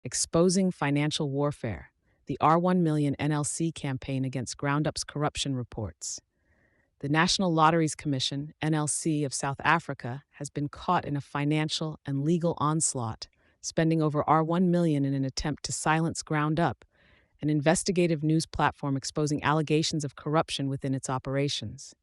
Exposing Financial Warfare, the R1-million NLC campaign against GroundUp's corruption reports. The National Lotteries Commission, NLC, of South Africa has been caught in a financial and legal onslaught, spending over R1-million in an attempt to silence GroundUp, an investigative news platform exposing allegations of corruption within its operations.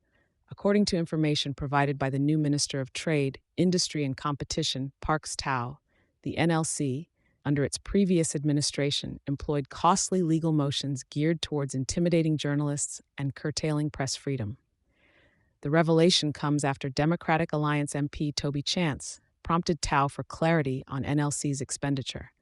According to information provided by the new Minister of Trade, Industry and Competition, Parks Tau, the NLC, under its previous administration, employed costly legal motions geared towards intimidating journalists and curtailing press freedom. The revelation comes after Democratic Alliance MP Toby Chance prompted Tau for clarity on NLC's expenditure.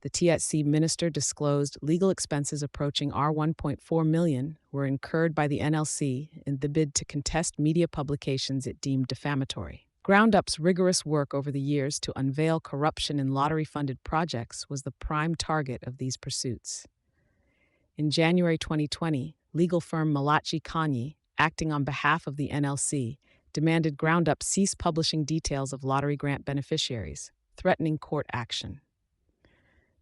The TSC minister disclosed legal expenses approaching R1.4 million were incurred by the NLC in the bid to contest media publications it deemed defamatory. GroundUp's rigorous work over the years to unveil corruption in lottery-funded projects was the prime target of these pursuits. In January 2020, legal firm Malachi Kanye, acting on behalf of the NLC, demanded GroundUp cease publishing details of lottery grant beneficiaries, threatening court action.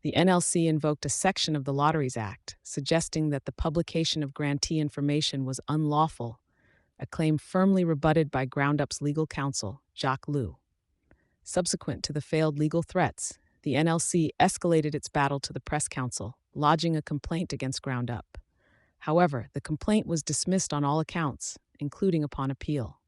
The NLC invoked a section of the Lotteries Act, suggesting that the publication of grantee information was unlawful, a claim firmly rebutted by GroundUp's legal counsel, Jacques Liu. Subsequent to the failed legal threats, the NLC escalated its battle to the Press Council, lodging a complaint against GroundUp. However, the complaint was dismissed on all accounts, including upon appeal.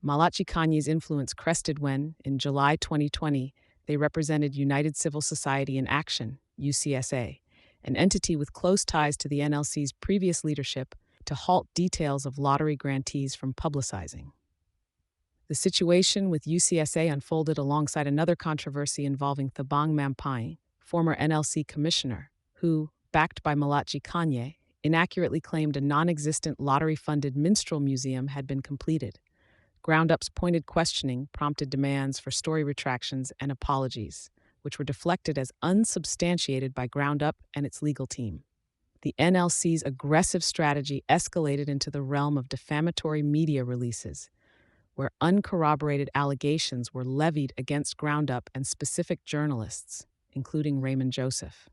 Malachi Kanye's influence crested when, in July 2020, they represented United Civil Society in Action, UCSA, an entity with close ties to the NLC's previous leadership, to halt details of lottery grantees from publicizing. The situation with UCSA unfolded alongside another controversy involving Thabang Mampai, former NLC commissioner, who, backed by Malachi Kanye, inaccurately claimed a non-existent lottery-funded minstrel museum had been completed. GroundUp's pointed questioning prompted demands for story retractions and apologies, which were deflected as unsubstantiated by GroundUp and its legal team. The NLC's aggressive strategy escalated into the realm of defamatory media releases, where uncorroborated allegations were levied against GroundUp and specific journalists, including Raymond Joseph.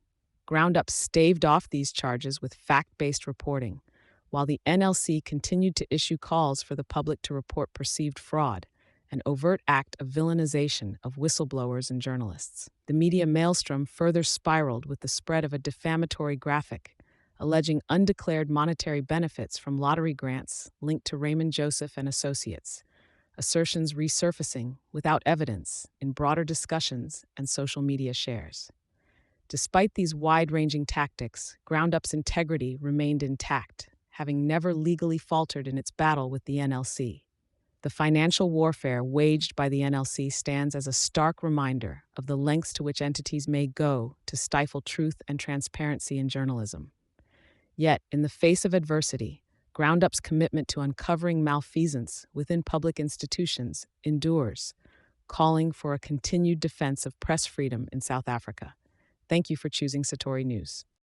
GroundUp staved off these charges with fact-based reporting, while the NLC continued to issue calls for the public to report perceived fraud, an overt act of villainization of whistleblowers and journalists. The media maelstrom further spiraled with the spread of a defamatory graphic, alleging undeclared monetary benefits from lottery grants linked to Raymond Joseph and Associates, assertions resurfacing without evidence in broader discussions and social media shares. Despite these wide-ranging tactics, GroundUp's integrity remained intact, having never legally faltered in its battle with the NLC. The financial warfare waged by the NLC stands as a stark reminder of the lengths to which entities may go to stifle truth and transparency in journalism. Yet, in the face of adversity, GroundUp's commitment to uncovering malfeasance within public institutions endures, calling for a continued defense of press freedom in South Africa. Thank you for choosing Satori News.